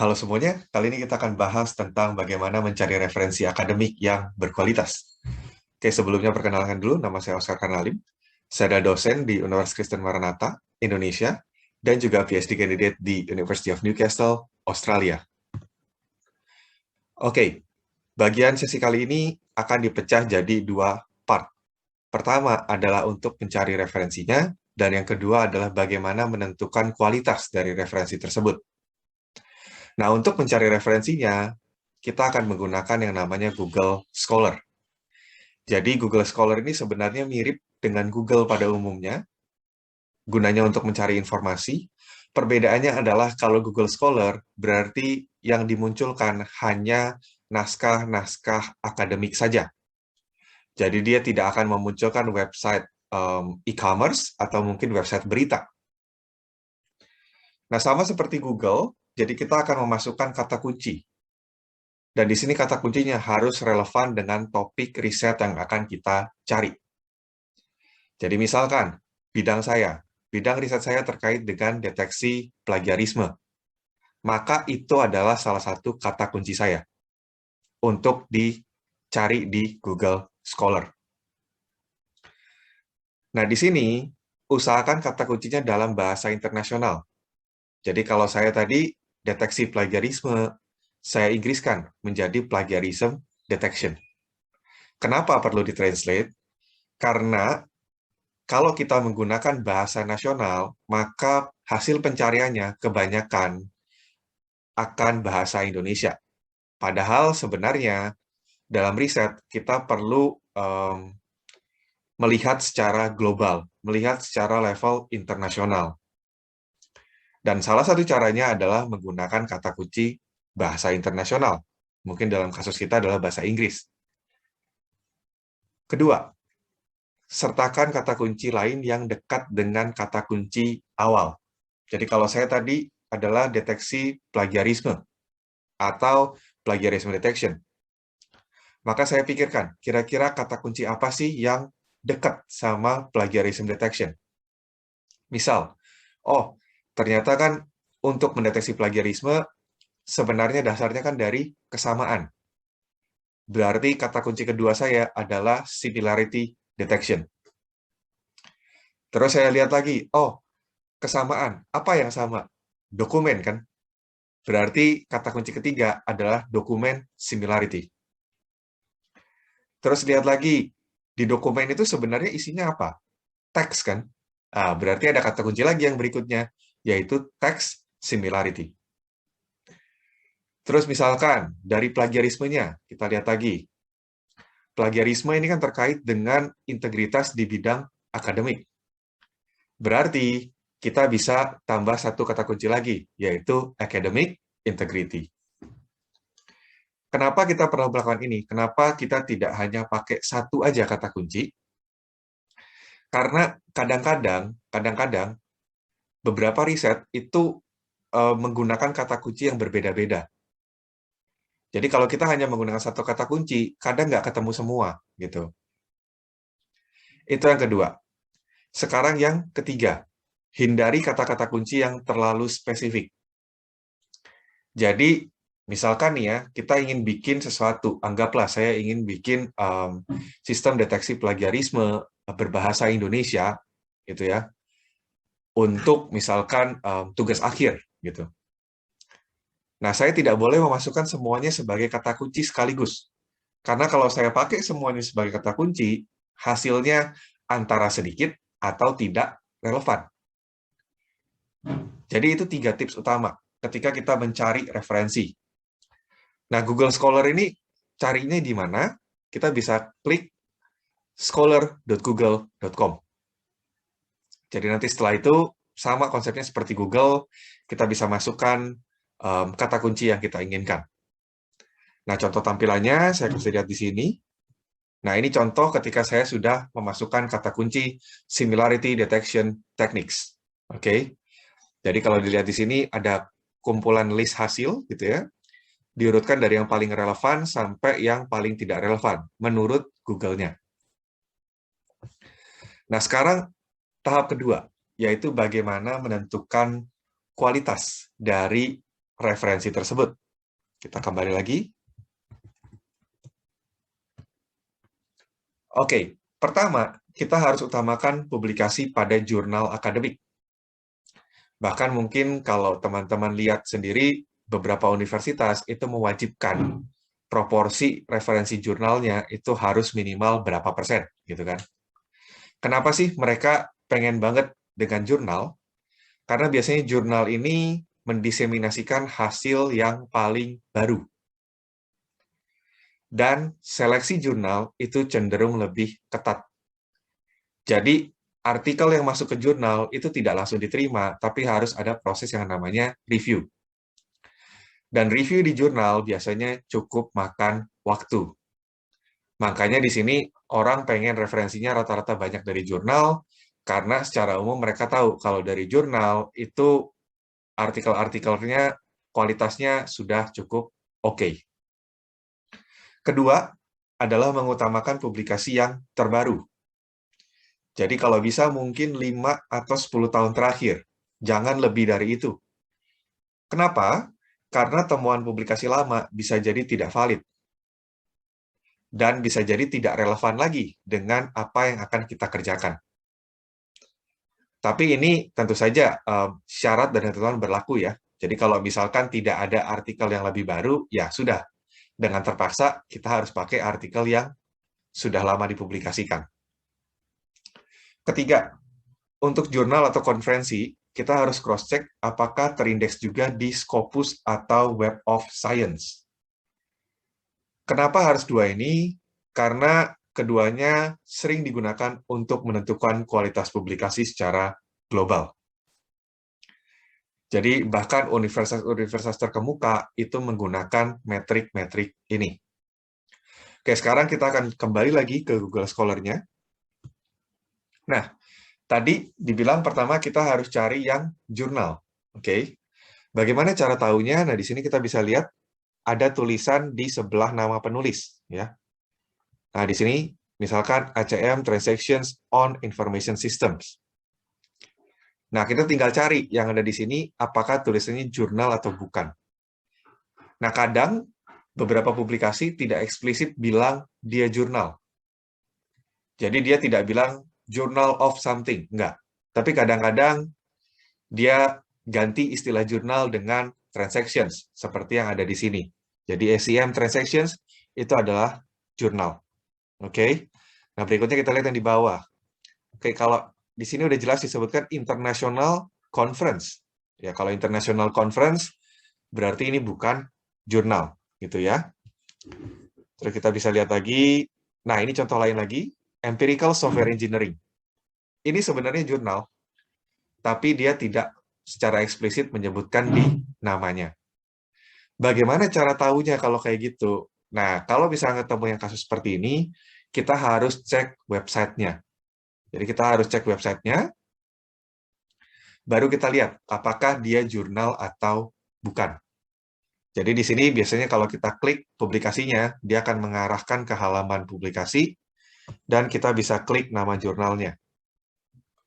Halo semuanya, kali ini kita akan bahas tentang bagaimana mencari referensi akademik yang berkualitas. Oke, sebelumnya perkenalkan dulu, nama saya Oscar Karnalim. Saya adalah dosen di Universitas Kristen Maranatha, Indonesia, dan juga PhD candidate di University of Newcastle, Australia. Oke, bagian sesi kali ini akan dipecah jadi dua part. Pertama adalah untuk mencari referensinya, dan yang kedua adalah bagaimana menentukan kualitas dari referensi tersebut. Nah, untuk mencari referensinya, kita akan menggunakan yang namanya Google Scholar. Jadi, Google Scholar ini sebenarnya mirip dengan Google pada umumnya, gunanya untuk mencari informasi. Perbedaannya adalah kalau Google Scholar berarti yang dimunculkan hanya naskah-naskah akademik saja. Jadi, dia tidak akan memunculkan website e-commerce atau mungkin website berita. Nah, sama seperti Google, jadi kita akan memasukkan kata kunci. Dan di sini kata kuncinya harus relevan dengan topik riset yang akan kita cari. Jadi misalkan, bidang riset saya terkait dengan deteksi plagiarisme. Maka itu adalah salah satu kata kunci saya untuk dicari di Google Scholar. Nah, di sini usahakan kata kuncinya dalam bahasa internasional. Jadi kalau saya tadi deteksi plagiarisme, saya inggriskan menjadi plagiarism detection. Kenapa perlu ditranslate? Karena kalau kita menggunakan bahasa nasional, maka hasil pencariannya kebanyakan akan bahasa Indonesia. Padahal sebenarnya dalam riset kita perlu melihat secara global, melihat secara level internasional. Dan salah satu caranya adalah menggunakan kata kunci bahasa internasional. Mungkin dalam kasus kita adalah bahasa Inggris. Kedua, sertakan kata kunci lain yang dekat dengan kata kunci awal. Jadi kalau saya tadi adalah deteksi plagiarisme atau plagiarism detection, maka saya pikirkan, kira-kira kata kunci apa sih yang dekat sama plagiarism detection? Misal, oh, ternyata kan untuk mendeteksi plagiarisme, sebenarnya dasarnya kan dari kesamaan. Berarti kata kunci kedua saya adalah similarity detection. Terus saya lihat lagi, oh, kesamaan. Apa yang sama? Dokumen kan? Berarti kata kunci ketiga adalah dokumen similarity. Terus lihat lagi, di dokumen itu sebenarnya isinya apa? Teks kan? Berarti ada kata kunci lagi yang berikutnya, yaitu text similarity. Terus misalkan, dari plagiarismenya, kita lihat lagi. Plagiarisme ini kan terkait dengan integritas di bidang akademik. Berarti, kita bisa tambah satu kata kunci lagi, yaitu academic integrity. Kenapa kita perlu melakukan ini? Kenapa kita tidak hanya pakai satu aja kata kunci? Karena kadang-kadang beberapa riset itu menggunakan kata kunci yang berbeda-beda. Jadi kalau kita hanya menggunakan satu kata kunci, kadang nggak ketemu semua, gitu. Itu yang kedua. Sekarang yang ketiga, hindari kata-kata kunci yang terlalu spesifik. Jadi, misalkan nih ya, kita ingin bikin sesuatu, anggaplah saya ingin bikin sistem deteksi plagiarisme berbahasa Indonesia, gitu ya, untuk misalkan tugas akhir, gitu. Nah, saya tidak boleh memasukkan semuanya sebagai kata kunci sekaligus. Karena kalau saya pakai semuanya sebagai kata kunci, hasilnya antara sedikit atau tidak relevan. Jadi itu 3 tips utama ketika kita mencari referensi. Nah, Google Scholar ini carinya di mana? Kita bisa klik scholar.google.com. Jadi nanti setelah itu, sama konsepnya seperti Google, kita bisa masukkan kata kunci yang kita inginkan. Nah, contoh tampilannya saya kasih lihat di sini. Nah, ini contoh ketika saya sudah memasukkan kata kunci similarity detection techniques. Oke. Jadi kalau dilihat di sini ada kumpulan list hasil gitu ya. Diurutkan dari yang paling relevan sampai yang paling tidak relevan menurut Google-nya. Nah, sekarang tahap kedua, yaitu bagaimana menentukan kualitas dari referensi tersebut. Kita kembali lagi. Oke, pertama, kita harus utamakan publikasi pada jurnal akademik. Bahkan mungkin kalau teman-teman lihat sendiri, beberapa universitas itu mewajibkan proporsi referensi jurnalnya itu harus minimal berapa persen, gitu kan. Kenapa sih mereka pengen banget dengan jurnal? Karena biasanya jurnal ini mendiseminasikan hasil yang paling baru. Dan seleksi jurnal itu cenderung lebih ketat. Jadi, artikel yang masuk ke jurnal itu tidak langsung diterima, tapi harus ada proses yang namanya review. Dan review di jurnal biasanya cukup makan waktu. Makanya di sini orang pengen referensinya rata-rata banyak dari jurnal, karena secara umum mereka tahu kalau dari jurnal itu artikel-artikelnya kualitasnya sudah cukup oke. Kedua adalah mengutamakan publikasi yang terbaru. Jadi kalau bisa mungkin 5 atau 10 tahun terakhir, jangan lebih dari itu. Kenapa? Karena temuan publikasi lama bisa jadi tidak valid. Dan bisa jadi tidak relevan lagi dengan apa yang akan kita kerjakan. Tapi ini tentu saja syarat dan ketentuan berlaku ya. Jadi kalau misalkan tidak ada artikel yang lebih baru, ya sudah. Dengan terpaksa kita harus pakai artikel yang sudah lama dipublikasikan. Ketiga, untuk jurnal atau konferensi, kita harus cross-check apakah terindeks juga di Scopus atau Web of Science. Kenapa harus dua ini? Karena keduanya sering digunakan untuk menentukan kualitas publikasi secara global. Jadi bahkan universitas-universitas terkemuka itu menggunakan metrik-metrik ini. Oke, sekarang kita akan kembali lagi ke Google Scholar-nya. Nah, tadi dibilang pertama kita harus cari yang jurnal. Oke. Bagaimana cara tahunya? Nah, di sini kita bisa lihat ada tulisan di sebelah nama penulis, ya. Nah, di sini misalkan ACM Transactions on Information Systems. Nah, kita tinggal cari yang ada di sini apakah tulisannya jurnal atau bukan. Nah, kadang beberapa publikasi tidak eksplisit bilang dia jurnal. Jadi dia tidak bilang journal of something, enggak. Tapi kadang-kadang dia ganti istilah jurnal dengan transactions, seperti yang ada di sini. Jadi ACM transactions itu adalah jurnal. Oke. Nah, berikutnya kita lihat yang di bawah. Oke, kalau di sini udah jelas disebutkan international conference. Ya, kalau international conference berarti ini bukan jurnal, gitu ya. Terus kita bisa lihat lagi. Nah, ini contoh lain lagi. Empirical Software Engineering. Ini sebenarnya jurnal, tapi dia tidak secara eksplisit menyebutkan di namanya. Bagaimana cara tahunya kalau kayak gitu? Nah, kalau misalnya ketemu yang kasus seperti ini, kita harus cek websitenya. Jadi kita harus cek websitenya, baru kita lihat apakah dia jurnal atau bukan. Jadi di sini biasanya kalau kita klik publikasinya, dia akan mengarahkan ke halaman publikasi, dan kita bisa klik nama jurnalnya.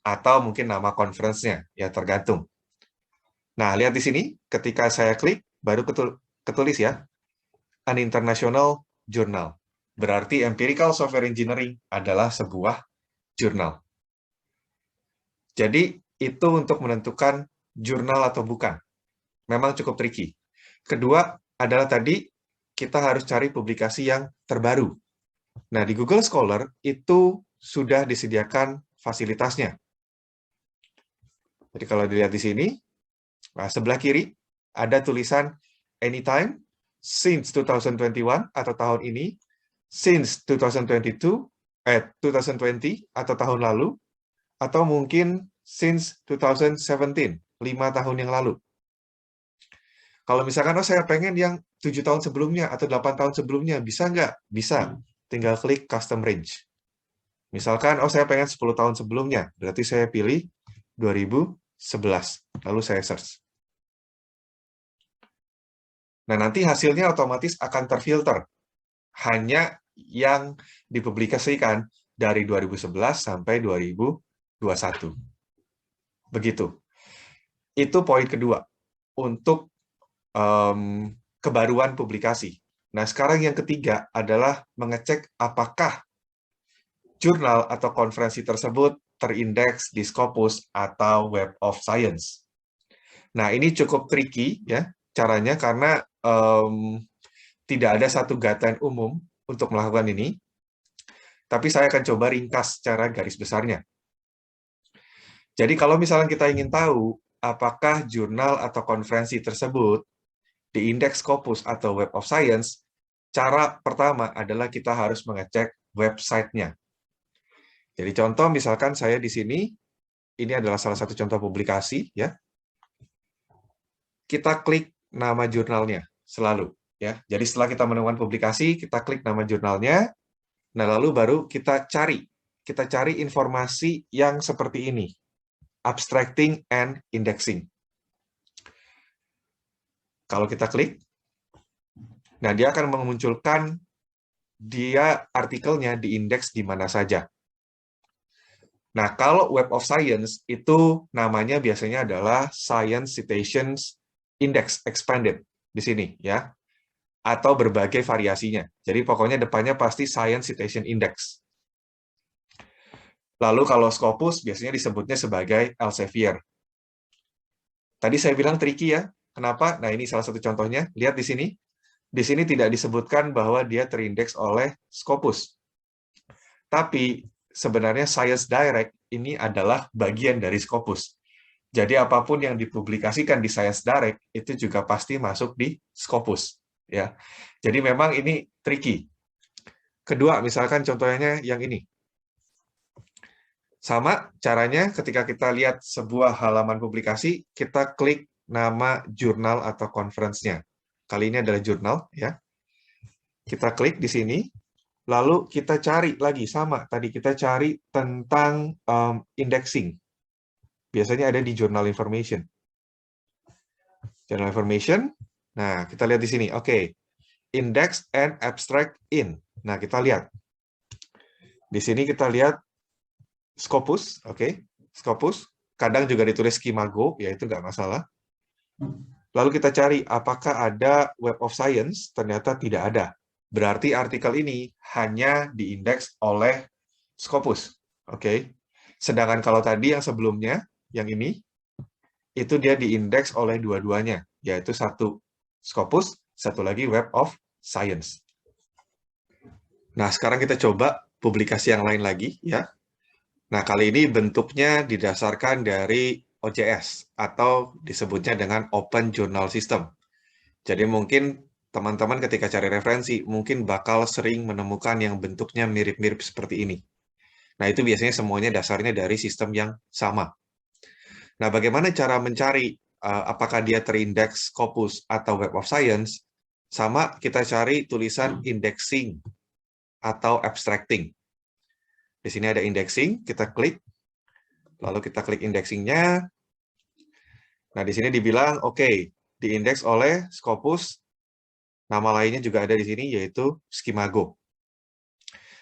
Atau mungkin nama conference-nya, ya tergantung. Nah, lihat di sini, ketika saya klik, baru ketulis ya, an international journal. Berarti Empirical Software Engineering adalah sebuah jurnal. Jadi, itu untuk menentukan jurnal atau bukan. Memang cukup tricky. Kedua, adalah tadi, kita harus cari publikasi yang terbaru. Nah, di Google Scholar, itu sudah disediakan fasilitasnya. Jadi, kalau dilihat di sini, nah, sebelah kiri, ada tulisan anytime, since 2021 atau tahun ini, since 2022, 2020 atau tahun lalu, atau mungkin since 2017, 5 tahun yang lalu. Kalau misalkan, oh saya pengen yang 7 tahun sebelumnya atau 8 tahun sebelumnya, bisa nggak? Bisa. Tinggal klik custom range. Misalkan, oh saya pengen 10 tahun sebelumnya, berarti saya pilih 2011, lalu saya search. Nah, nanti hasilnya otomatis akan terfilter. Hanya yang dipublikasikan dari 2011 sampai 2021. Begitu. Itu poin kedua. Untuk kebaruan publikasi. Nah, sekarang yang ketiga adalah mengecek apakah jurnal atau konferensi tersebut terindeks di Scopus atau Web of Science. Nah, ini cukup tricky ya caranya karena tidak ada satu guideline umum untuk melakukan ini. Tapi saya akan coba ringkas secara garis besarnya. Jadi kalau misalnya kita ingin tahu apakah jurnal atau konferensi tersebut di indeks Scopus atau Web of Science, cara pertama adalah kita harus mengecek website-nya. Jadi contoh misalkan saya di sini, ini adalah salah satu contoh publikasi ya. Kita klik nama jurnalnya selalu ya. Jadi setelah kita menemukan publikasi, kita klik nama jurnalnya. Nah, lalu baru kita cari informasi yang seperti ini. Abstracting and indexing. Kalau kita klik, nah dia akan memunculkan dia artikelnya diindeks di mana saja. Nah, kalau Web of Science itu namanya biasanya adalah Science Citations Index Expanded di sini ya. Atau berbagai variasinya. Jadi pokoknya depannya pasti Science Citation Index. Lalu kalau Scopus biasanya disebutnya sebagai Elsevier. Tadi saya bilang tricky ya. Kenapa? Nah, ini salah satu contohnya. Lihat di sini. Di sini tidak disebutkan bahwa dia terindeks oleh Scopus. Tapi sebenarnya Science Direct ini adalah bagian dari Scopus. Jadi apapun yang dipublikasikan di Science Direct itu juga pasti masuk di Scopus. Ya. Jadi memang ini tricky. Kedua, misalkan contohnya yang ini. Sama caranya ketika kita lihat sebuah halaman publikasi, kita klik nama jurnal atau conference-nya. Kali ini adalah jurnal, ya. Kita klik di sini, lalu kita cari lagi, sama. Tadi kita cari tentang indexing. Biasanya ada di Journal Information. Journal Information, nah kita lihat di sini. Oke, Index and Abstract in. Nah, kita lihat. Di sini kita lihat Scopus, oke. Scopus, kadang juga ditulis Scimago, ya itu nggak masalah. Lalu kita cari apakah ada Web of Science, ternyata tidak ada. Berarti artikel ini hanya diindeks oleh Scopus, oke. Sedangkan kalau tadi yang sebelumnya, yang ini, itu dia diindeks oleh dua-duanya, yaitu satu Scopus, satu lagi Web of Science. Nah, sekarang kita coba publikasi yang lain lagi, ya. Nah, kali ini bentuknya didasarkan dari OJS, atau disebutnya dengan Open Journal System. Jadi mungkin teman-teman ketika cari referensi, mungkin bakal sering menemukan yang bentuknya mirip-mirip seperti ini. Nah, itu biasanya semuanya dasarnya dari sistem yang sama. Nah, bagaimana cara mencari apakah dia terindeks Scopus atau Web of Science? Sama, kita cari tulisan indexing atau abstracting. Di sini ada indexing, kita klik, lalu kita klik indexingnya. Nah, di sini dibilang, oke, diindeks oleh Scopus, nama lainnya juga ada di sini, yaitu Scimago.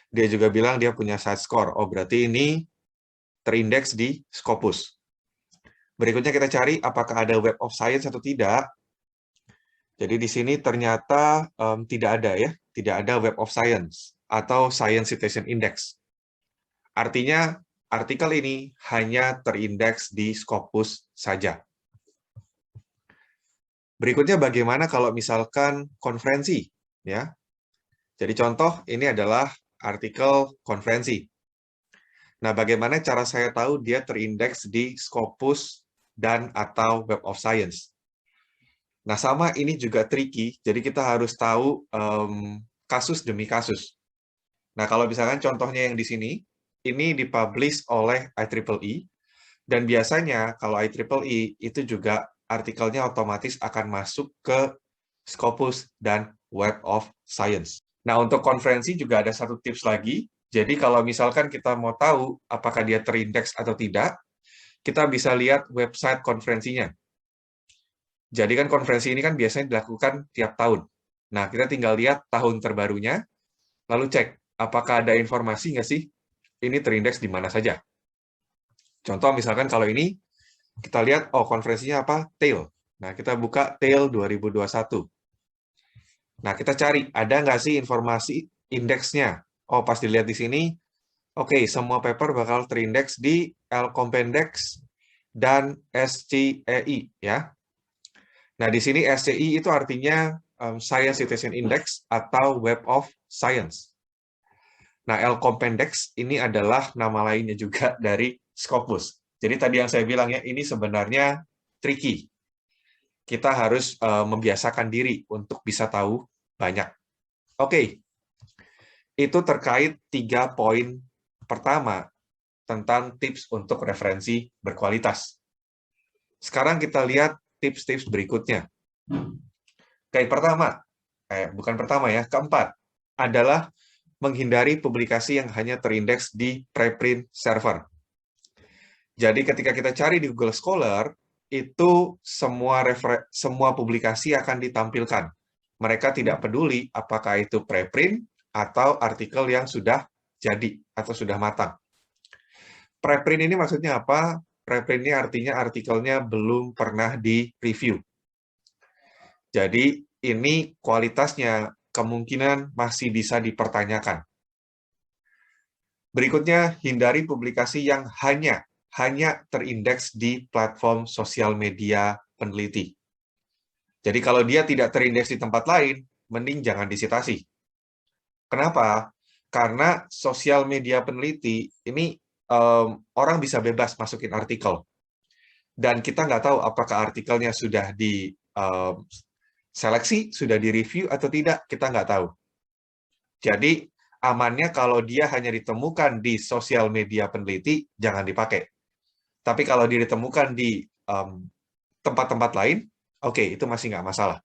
Dia juga bilang dia punya site score, oh berarti ini terindeks di Scopus. Berikutnya kita cari apakah ada Web of Science atau tidak. Jadi di sini ternyata tidak ada ya, tidak ada Web of Science atau Science Citation Index. Artinya, artikel ini hanya terindeks di Scopus saja. Berikutnya bagaimana kalau misalkan konferensi, ya. Jadi contoh ini adalah artikel konferensi. Nah, bagaimana cara saya tahu dia terindeks di Scopus dan atau Web of Science? Nah, sama ini juga tricky, jadi kita harus tahu kasus demi kasus. Nah, kalau misalkan contohnya yang di sini, ini dipublish oleh IEEE, dan biasanya kalau IEEE itu juga artikelnya otomatis akan masuk ke Scopus dan Web of Science. Nah, untuk konferensi juga ada satu tips lagi. Jadi kalau misalkan kita mau tahu apakah dia terindeks atau tidak, kita bisa lihat website konferensinya. Jadi kan konferensi ini kan biasanya dilakukan tiap tahun. Nah, kita tinggal lihat tahun terbarunya, lalu cek apakah ada informasi nggak sih ini terindeks di mana saja. Contoh misalkan kalau ini, kita lihat, oh konferensinya apa? Tail. Nah, kita buka TAIL 2021. Nah, kita cari, ada nggak sih informasi indeksnya? Oh, pas dilihat di sini, oke, semua paper bakal terindeks di L-Compendex dan SCEI, ya. Nah, di sini SCI itu artinya Science Citation Index atau Web of Science. Nah, L-Compendex ini adalah nama lainnya juga dari Scopus. Jadi tadi yang saya bilang ya, ini sebenarnya tricky. Kita harus membiasakan diri untuk bisa tahu banyak. Oke, itu terkait 3 poin pertama tentang tips untuk referensi berkualitas. Sekarang kita lihat tips-tips berikutnya. Oke, keempat adalah menghindari publikasi yang hanya terindeks di preprint server. Jadi ketika kita cari di Google Scholar, itu semua publikasi akan ditampilkan. Mereka tidak peduli apakah itu preprint atau artikel yang sudah jadi atau sudah matang. Preprint ini maksudnya apa? Preprint ini artinya artikelnya belum pernah di-review. Jadi ini kualitasnya kemungkinan masih bisa dipertanyakan. Berikutnya, hindari publikasi yang hanya terindeks di platform sosial media peneliti. Jadi kalau dia tidak terindeks di tempat lain, mending jangan disitasi. Kenapa? Karena sosial media peneliti ini orang bisa bebas masukin artikel. Dan kita nggak tahu apakah artikelnya sudah diseleksi, sudah direview atau tidak, kita nggak tahu. Jadi amannya kalau dia hanya ditemukan di sosial media peneliti, jangan dipakai. Tapi kalau dia ditemukan di tempat-tempat lain, oke, itu masih nggak masalah.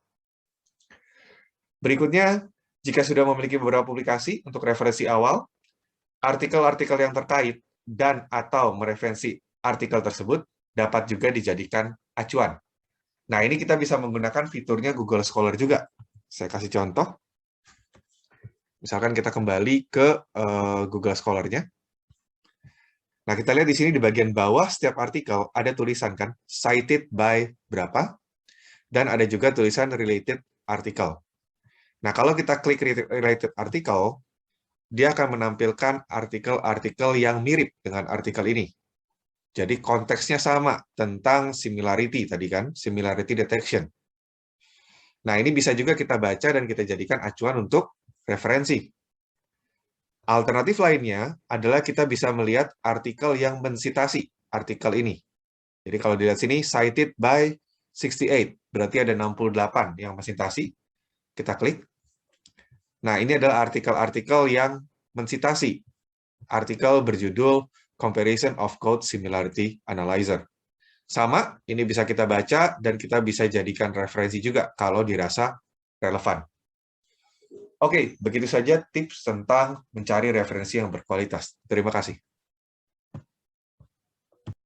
Berikutnya, jika sudah memiliki beberapa publikasi untuk referensi awal, artikel-artikel yang terkait dan atau mereferensi artikel tersebut dapat juga dijadikan acuan. Nah, ini kita bisa menggunakan fiturnya Google Scholar juga. Saya kasih contoh. Misalkan kita kembali ke Google Scholar-nya. Nah, kita lihat di sini di bagian bawah setiap artikel ada tulisan kan, cited by berapa, dan ada juga tulisan related article. Nah, kalau kita klik related article, dia akan menampilkan artikel-artikel yang mirip dengan artikel ini. Jadi konteksnya sama tentang similarity tadi kan, similarity detection. Nah, ini bisa juga kita baca dan kita jadikan acuan untuk referensi. Alternatif lainnya adalah kita bisa melihat artikel yang mensitasi artikel ini. Jadi kalau dilihat sini, cited by 68, berarti ada 68 yang mensitasi. Kita klik. Nah, ini adalah artikel-artikel yang mensitasi. Artikel berjudul Comparison of Code Similarity Analyzer. Sama, ini bisa kita baca dan kita bisa jadikan referensi juga kalau dirasa relevan. Oke, begitu saja tips tentang mencari referensi yang berkualitas. Terima kasih.